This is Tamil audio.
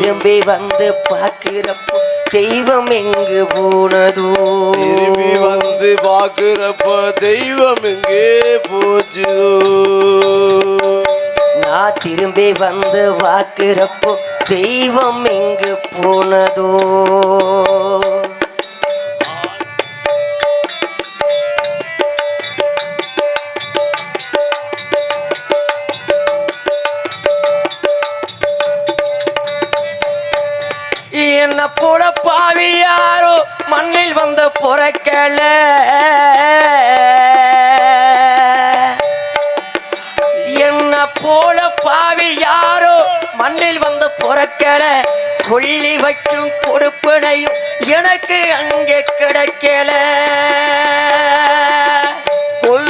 திரும்பி வந்து பார்க்கிறப்போ தெய்வம் எங்கு போனதோ திரும்பி வந்து பார்க்கிறப்போ தெய்வம் எங்கே போச்சுதோ நான் திரும்பி வந்து பார்க்கிறப்போ தெய்வம் எங்கு போனதோ என்ன போல பாவி யாரோ மண்ணில் வந்து பொறக்கல என்ன போல பாவி யாரோ மண்ணில் வந்து பொறக்கல கொள்ளி வைக்கும் கொடுப்பனையும் எனக்கு அங்கே கிடைக்கல கொள்ளி